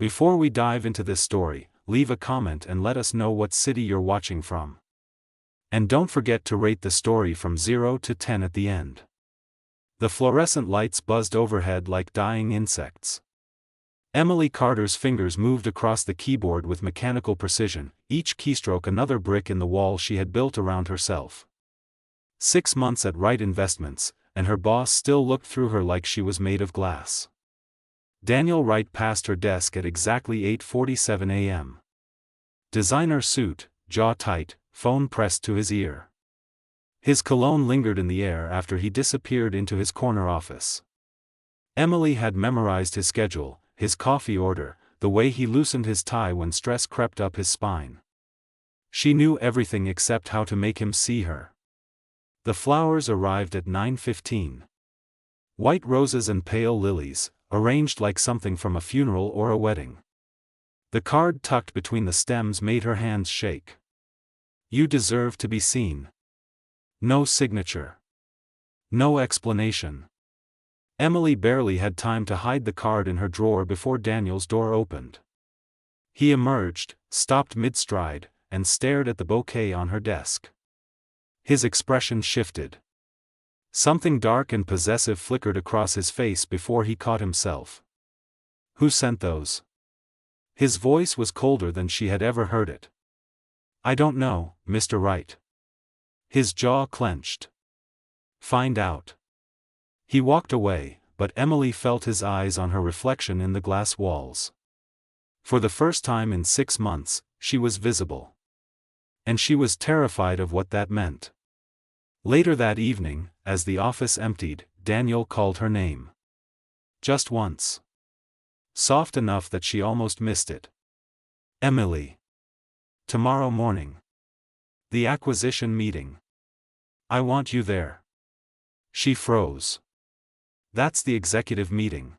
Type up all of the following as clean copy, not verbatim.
Before we dive into this story, leave a comment and let us know what city you're watching from. And don't forget to rate the story from 0 to 10 at the end. The fluorescent lights buzzed overhead like dying insects. Emily Carter's fingers moved across the keyboard with mechanical precision, each keystroke another brick in the wall she had built around herself. 6 months at Right Investments, and her boss still looked through her like she was made of glass. Daniel Wright passed her desk at exactly 8:47 a.m. Designer suit, jaw tight, phone pressed to his ear. His cologne lingered in the air after he disappeared into his corner office. Emily had memorized his schedule, his coffee order, the way he loosened his tie when stress crept up his spine. She knew everything except how to make him see her. The flowers arrived at 9:15. White roses and pale lilies, arranged like something from a funeral or a wedding. The card tucked between the stems made her hands shake. You deserve to be seen. No signature. No explanation. Emily barely had time to hide the card in her drawer before Daniel's door opened. He emerged, stopped mid-stride, and stared at the bouquet on her desk. His expression shifted. Something dark and possessive flickered across his face before he caught himself. Who sent those? His voice was colder than she had ever heard it. I don't know, Mr. Wright. His jaw clenched. Find out. He walked away, but Emily felt his eyes on her reflection in the glass walls. For the first time in 6 months, she was visible. And she was terrified of what that meant. Later that evening, as the office emptied, Daniel called her name. Just once. Soft enough that she almost missed it. Emily. Tomorrow morning. The acquisition meeting. I want you there. She froze. That's the executive meeting.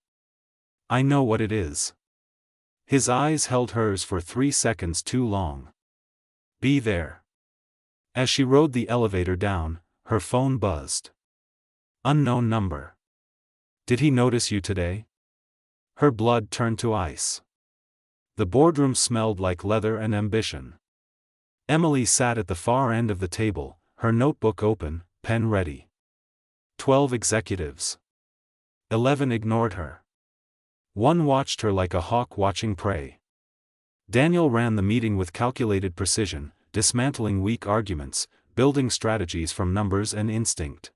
I know what it is. His eyes held hers for 3 seconds too long. Be there. As she rode the elevator down, her phone buzzed. Unknown number. Did he notice you today? Her blood turned to ice. The boardroom smelled like leather and ambition. Emily sat at the far end of the table, her notebook open, pen ready. 12 executives. 11 ignored her. 1 watched her like a hawk watching prey. Daniel ran the meeting with calculated precision, dismantling weak arguments, building strategies from numbers and instinct.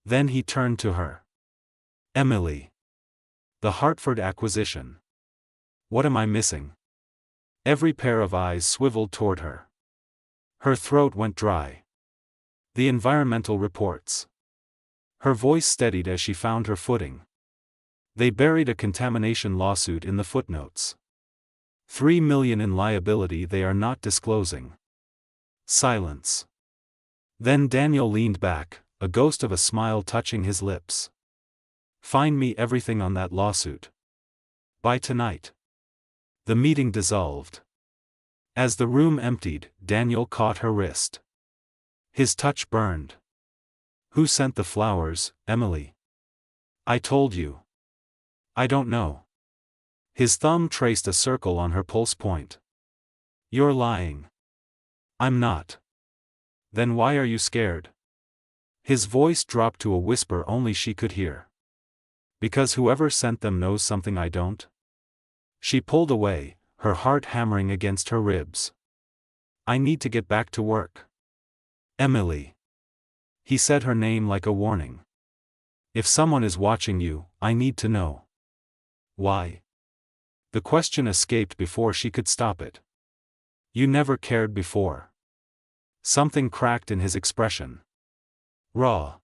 Then he turned to her. Emily. The Hartford acquisition. What am I missing? Every pair of eyes swiveled toward her. Her throat went dry. The environmental reports. Her voice steadied as she found her footing. They buried a contamination lawsuit in the footnotes. $3 million in liability they are not disclosing. Silence. Then Daniel leaned back, a ghost of a smile touching his lips. Find me everything on that lawsuit. By tonight. The meeting dissolved. As the room emptied, Daniel caught her wrist. His touch burned. Who sent the flowers, Emily? I told you. I don't know. His thumb traced a circle on her pulse point. You're lying. I'm not. Then why are you scared? His voice dropped to a whisper only she could hear. Because whoever sent them knows something I don't? She pulled away, her heart hammering against her ribs. I need to get back to work. Emily. He said her name like a warning. If someone is watching you, I need to know. Why? The question escaped before she could stop it. You never cared before. Something cracked in his expression. Raw.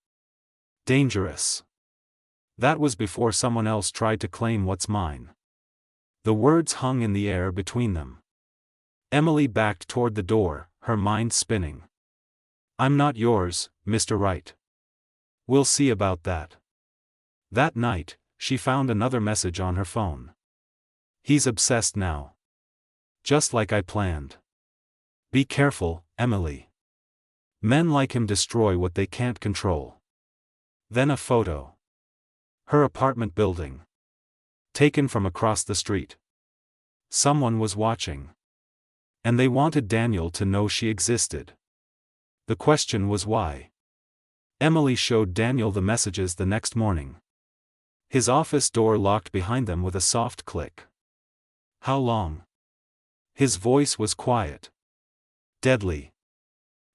Dangerous. That was before someone else tried to claim what's mine. The words hung in the air between them. Emily backed toward the door, her mind spinning. I'm not yours, Mr. Wright. We'll see about that. That night, she found another message on her phone. He's obsessed now. Just like I planned. Be careful, Emily. Men like him destroy what they can't control. Then a photo. Her apartment building. Taken from across the street. Someone was watching. And they wanted Daniel to know she existed. The question was why. Emily showed Daniel the messages the next morning. His office door locked behind them with a soft click. How long? His voice was quiet. Deadly.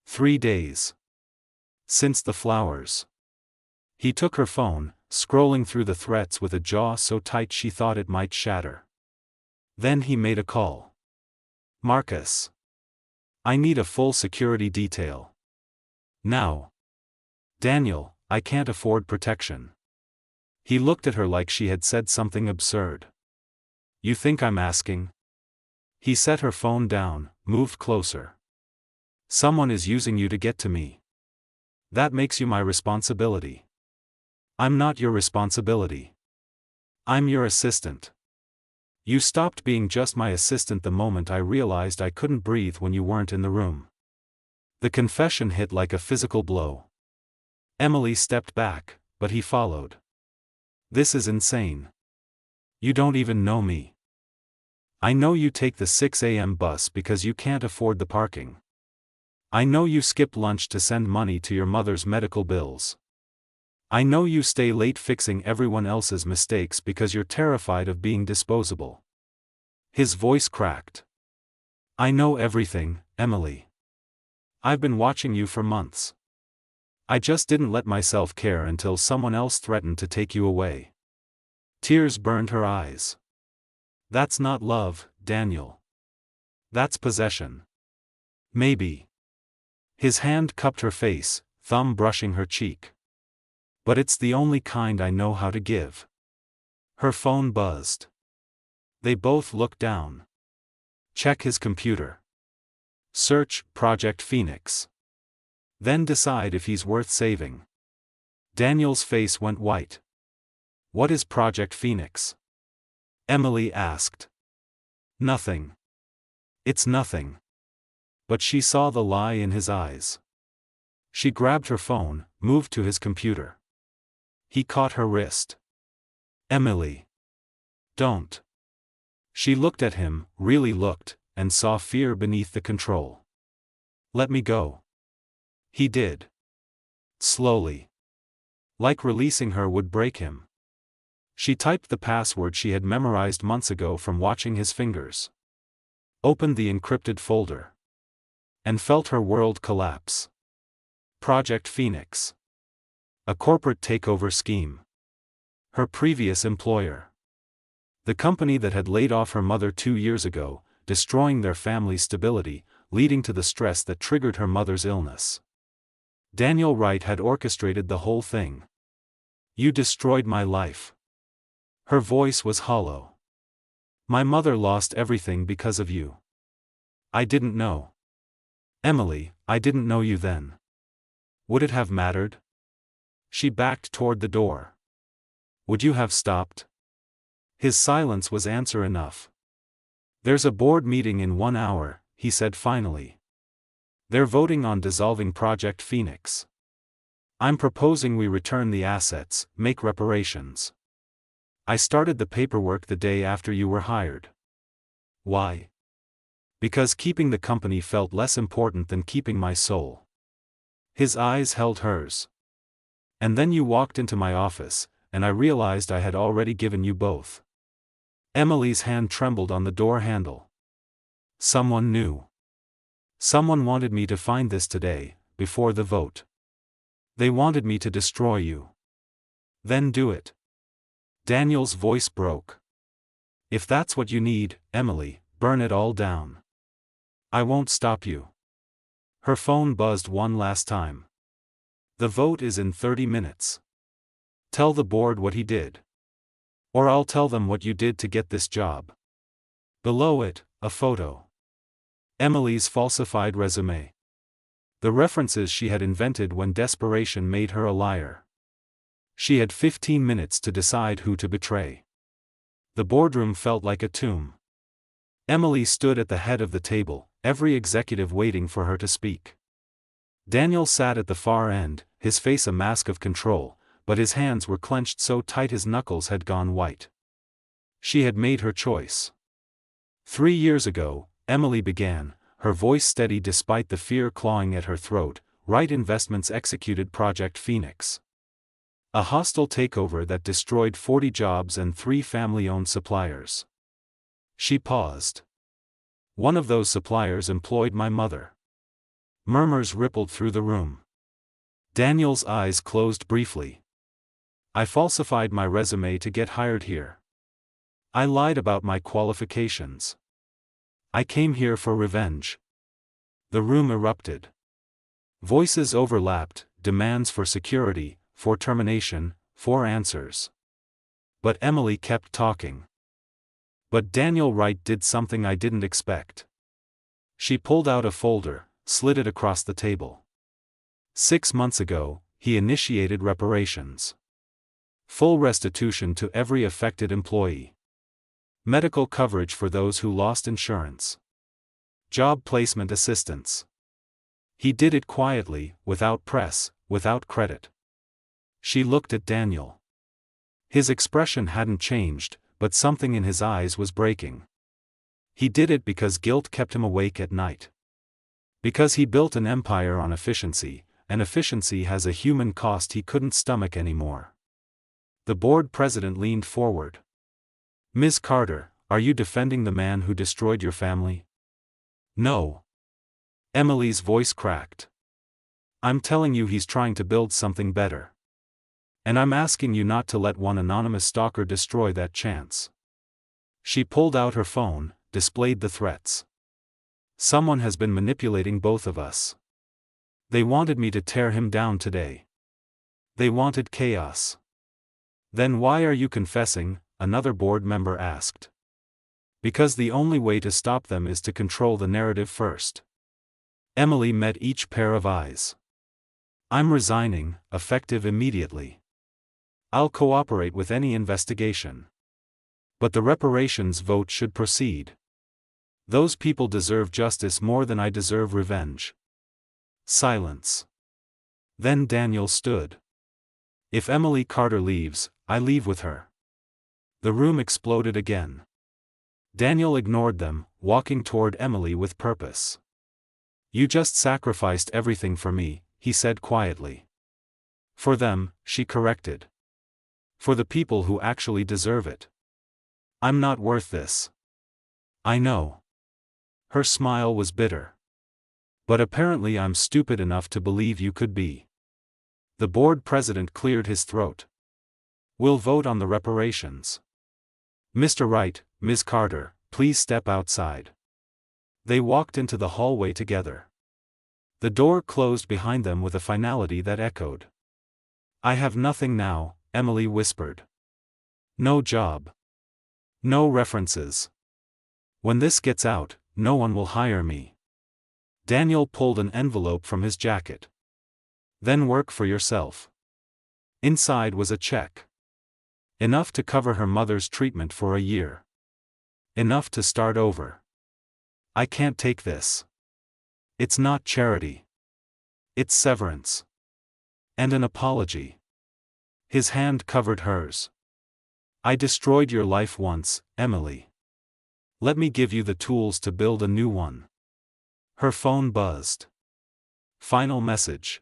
3 days. Since the flowers. He took her phone, scrolling through the threats with a jaw so tight she thought it might shatter. Then he made a call. Marcus. I need a full security detail. Now. Daniel, I can't afford protection. He looked at her like she had said something absurd. You think I'm asking? He set her phone down, moved closer. Someone is using you to get to me. That makes you my responsibility. I'm not your responsibility. I'm your assistant. You stopped being just my assistant the moment I realized I couldn't breathe when you weren't in the room. The confession hit like a physical blow. Emily stepped back, but he followed. This is insane. You don't even know me. I know you take the 6 a.m. bus because you can't afford the parking. I know you skip lunch to send money to your mother's medical bills. I know you stay late fixing everyone else's mistakes because you're terrified of being disposable. His voice cracked. I know everything, Emily. I've been watching you for months. I just didn't let myself care until someone else threatened to take you away. Tears burned her eyes. That's not love, Daniel. That's possession. Maybe. His hand cupped her face, thumb brushing her cheek. But it's the only kind I know how to give. Her phone buzzed. They both looked down. Check his computer. Search Project Phoenix. Then decide if he's worth saving. Daniel's face went white. What is Project Phoenix? Emily asked. Nothing. It's nothing. But she saw the lie in his eyes. She grabbed her phone, moved to his computer. He caught her wrist. Emily. Don't. She looked at him, really looked, and saw fear beneath the control. Let me go. He did. Slowly. Like releasing her would break him. She typed the password she had memorized months ago from watching his fingers. Opened the encrypted folder. And felt her world collapse. Project Phoenix. A corporate takeover scheme. Her previous employer. The company that had laid off her mother 2 years ago, destroying their family's stability, leading to the stress that triggered her mother's illness. Daniel Wright had orchestrated the whole thing. You destroyed my life. Her voice was hollow. My mother lost everything because of you. I didn't know. Emily, I didn't know you then. Would it have mattered? She backed toward the door. Would you have stopped? His silence was answer enough. There's a board meeting in 1 hour, he said finally. They're voting on dissolving Project Phoenix. I'm proposing we return the assets, make reparations. I started the paperwork the day after you were hired. Why? Because keeping the company felt less important than keeping my soul. His eyes held hers. And then you walked into my office, and I realized I had already given you both. Emily's hand trembled on the door handle. Someone knew. Someone wanted me to find this today, before the vote. They wanted me to destroy you. Then do it. Daniel's voice broke. If that's what you need, Emily, burn it all down. I won't stop you. Her phone buzzed one last time. The vote is in 30 minutes. Tell the board what he did. Or I'll tell them what you did to get this job. Below it, a photo. Emily's falsified resume. The references she had invented when desperation made her a liar. She had 15 minutes to decide who to betray. The boardroom felt like a tomb. Emily stood at the head of the table, every executive waiting for her to speak. Daniel sat at the far end, his face a mask of control, but his hands were clenched so tight his knuckles had gone white. She had made her choice. 3 years ago, Emily began, her voice steady despite the fear clawing at her throat. Right Investments executed Project Phoenix. A hostile takeover that destroyed 40 jobs and 3 family-owned suppliers. She paused. One of those suppliers employed my mother. Murmurs rippled through the room. Daniel's eyes closed briefly. I falsified my resume to get hired here. I lied about my qualifications. I came here for revenge. The room erupted. Voices overlapped, demands for security, for termination, for answers. But Emily kept talking. But Daniel Wright did something I didn't expect. She pulled out a folder, slid it across the table. 6 months ago, he initiated reparations. Full restitution to every affected employee. Medical coverage for those who lost insurance. Job placement assistance. He did it quietly, without press, without credit. She looked at Daniel. His expression hadn't changed, but something in his eyes was breaking. He did it because guilt kept him awake at night. Because he built an empire on efficiency, and efficiency has a human cost he couldn't stomach anymore. The board president leaned forward. Ms. Carter, are you defending the man who destroyed your family? No. Emily's voice cracked. I'm telling you he's trying to build something better. And I'm asking you not to let one anonymous stalker destroy that chance. She pulled out her phone, displayed the threats. Someone has been manipulating both of us. They wanted me to tear him down today. They wanted chaos. Then why are you confessing? Another board member asked. Because the only way to stop them is to control the narrative first. Emily met each pair of eyes. I'm resigning, effective immediately. I'll cooperate with any investigation. But the reparations vote should proceed. Those people deserve justice more than I deserve revenge. Silence. Then Daniel stood. If Emily Carter leaves, I leave with her. The room exploded again. Daniel ignored them, walking toward Emily with purpose. You just sacrificed everything for me, he said quietly. For them, she corrected. For the people who actually deserve it. I'm not worth this. I know. Her smile was bitter. But apparently I'm stupid enough to believe you could be. The board president cleared his throat. We'll vote on the reparations. Mr. Wright, Ms. Carter, please step outside. They walked into the hallway together. The door closed behind them with a finality that echoed. I have nothing now, Emily whispered. No job. No references. When this gets out, no one will hire me. Daniel pulled an envelope from his jacket. Then work for yourself. Inside was a check. Enough to cover her mother's treatment for a year. Enough to start over. I can't take this. It's not charity. It's severance. And an apology. His hand covered hers. I destroyed your life once, Emily. Let me give you the tools to build a new one. Her phone buzzed. Final message.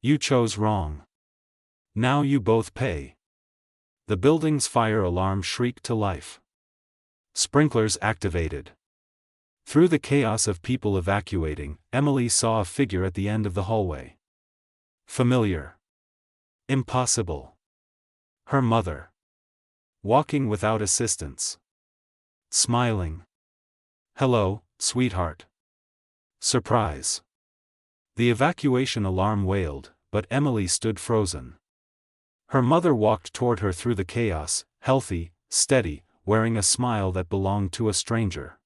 You chose wrong. Now you both pay. The building's fire alarm shrieked to life. Sprinklers activated. Through the chaos of people evacuating, Emily saw a figure at the end of the hallway. Familiar. Impossible. Her mother. Walking without assistance. Smiling. Hello, sweetheart. Surprise. The evacuation alarm wailed, but Emily stood frozen. Her mother walked toward her through the chaos, healthy, steady, wearing a smile that belonged to a stranger.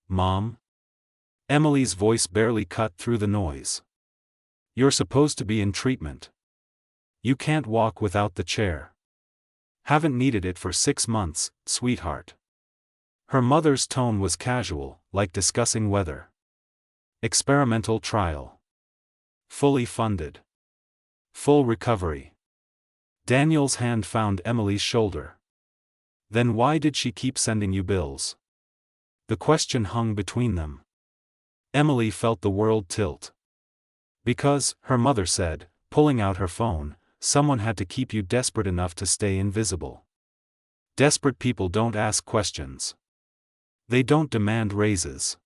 Mom? Emily's voice barely cut through the noise. You're supposed to be in treatment. You can't walk without the chair. Haven't needed it for 6 months, sweetheart. Her mother's tone was casual, like discussing weather. Experimental trial. Fully funded. Full recovery. Daniel's hand found Emily's shoulder. Then why did she keep sending you bills? The question hung between them. Emily felt the world tilt. Because, her mother said, pulling out her phone, someone had to keep you desperate enough to stay invisible. Desperate people don't ask questions. They don't demand raises.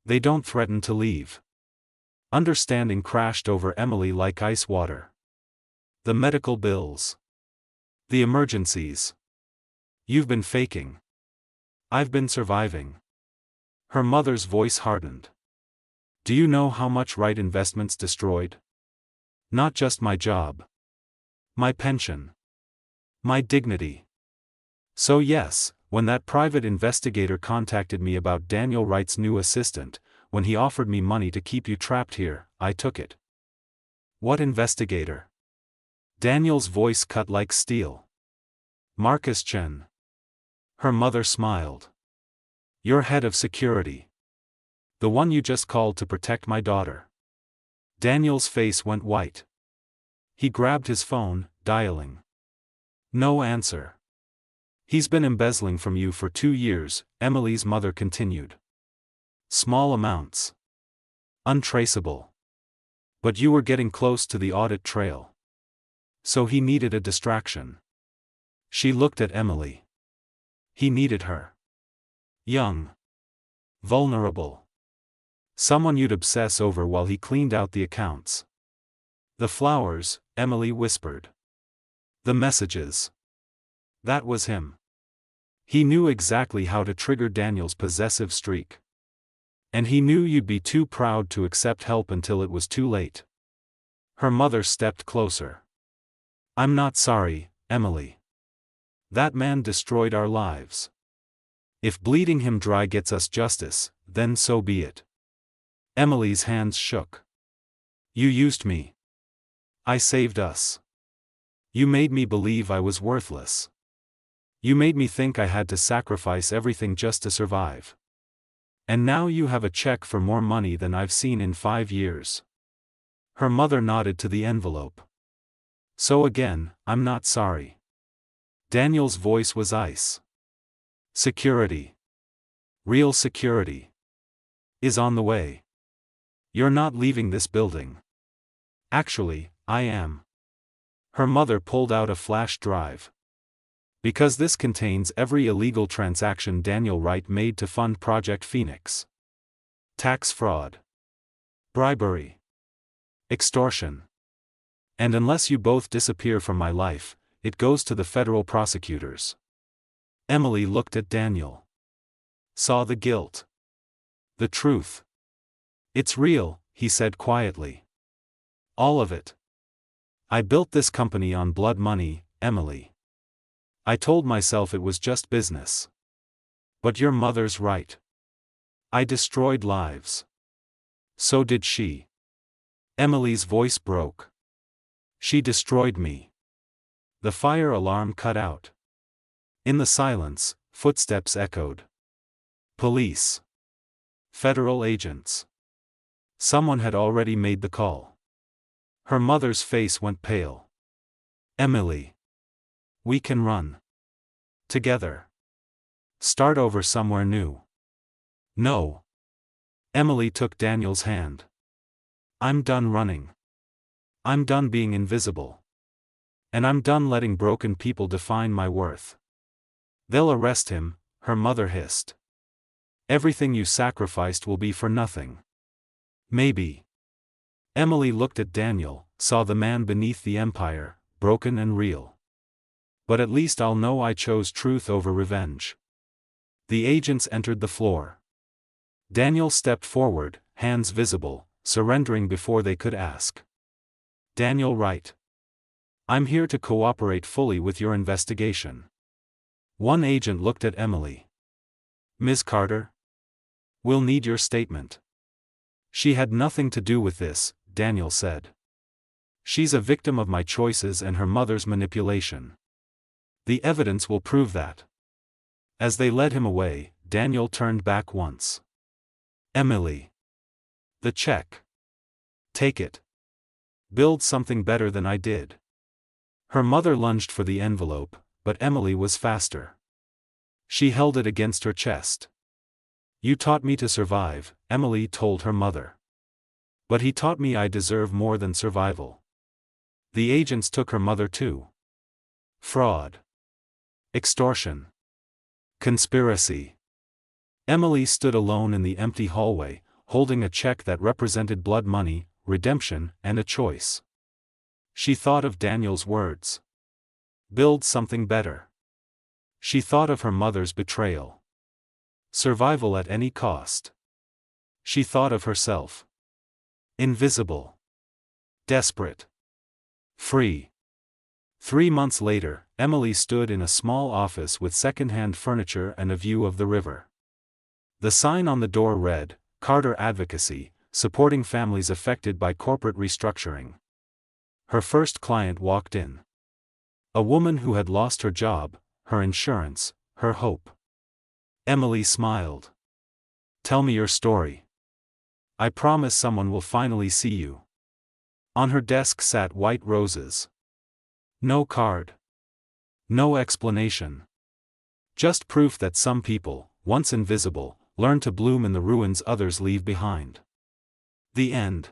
They don't threaten to leave. Understanding crashed over Emily like ice water. The medical bills. The emergencies. You've been faking. I've been surviving. Her mother's voice hardened. Do you know how much right investments destroyed? Not just my job. My pension. My dignity. So yes, when that private investigator contacted me about Daniel Wright's new assistant, when he offered me money to keep you trapped here, I took it. What investigator? Daniel's voice cut like steel. Marcus Chen. Her mother smiled. Your head of security. The one you just called to protect my daughter. Daniel's face went white. He grabbed his phone, dialing. No answer. He's been embezzling from you for 2 years, Emily's mother continued. Small amounts. Untraceable. But you were getting close to the audit trail. So he needed a distraction. She looked at Emily. He needed her. Young. Vulnerable. Someone you'd obsess over while he cleaned out the accounts. The flowers, Emily whispered. The messages. That was him. He knew exactly how to trigger Daniel's possessive streak. And he knew you'd be too proud to accept help until it was too late. Her mother stepped closer. I'm not sorry, Emily. That man destroyed our lives. If bleeding him dry gets us justice, then so be it. Emily's hands shook. You used me. I saved us. You made me believe I was worthless. You made me think I had to sacrifice everything just to survive. And now you have a check for more money than I've seen in 5 years. Her mother nodded to the envelope. So again, I'm not sorry. Daniel's voice was ice. Security. Real security. Is on the way. You're not leaving this building. Actually, I am. Her mother pulled out a flash drive. Because this contains every illegal transaction Daniel Wright made to fund Project Phoenix. Tax fraud. Bribery. Extortion. And unless you both disappear from my life, it goes to the federal prosecutors. Emily looked at Daniel. Saw the guilt. The truth. It's real, he said quietly. All of it. I built this company on blood money, Emily. I told myself it was just business. But your mother's right. I destroyed lives. So did she. Emily's voice broke. She destroyed me. The fire alarm cut out. In the silence, footsteps echoed. Police. Federal agents. Someone had already made the call. Her mother's face went pale. Emily. We can run. Together. Start over somewhere new. No. Emily took Daniel's hand. I'm done running. I'm done being invisible. And I'm done letting broken people define my worth. They'll arrest him, her mother hissed. Everything you sacrificed will be for nothing. Maybe. Emily looked at Daniel, saw the man beneath the empire, broken and real. But at least I'll know I chose truth over revenge. The agents entered the floor. Daniel stepped forward, hands visible, surrendering before they could ask. Daniel Wright. I'm here to cooperate fully with your investigation. One agent looked at Emily. Ms. Carter? We'll need your statement. She had nothing to do with this, Daniel said. She's a victim of my choices and her mother's manipulation. The evidence will prove that. As they led him away, Daniel turned back once. Emily. The check. Take it. Build something better than I did. Her mother lunged for the envelope, but Emily was faster. She held it against her chest. You taught me to survive, Emily told her mother. But he taught me I deserve more than survival. The agents took her mother too. Fraud. Extortion. Conspiracy. Emily stood alone in the empty hallway, holding a check that represented blood money, redemption, and a choice. She thought of Daniel's words. Build something better. She thought of her mother's betrayal. Survival at any cost. She thought of herself. Invisible. Desperate. Free. 3 months later, Emily stood in a small office with second-hand furniture and a view of the river. The sign on the door read, Carter Advocacy, supporting families affected by corporate restructuring. Her first client walked in. A woman who had lost her job, her insurance, her hope. Emily smiled. Tell me your story. I promise someone will finally see you. On her desk sat white roses. No card. No explanation. Just proof that some people, once invisible, learn to bloom in the ruins others leave behind. The end.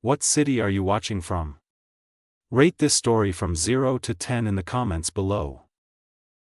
What city are you watching from? Rate this story from 0 to 10 in the comments below.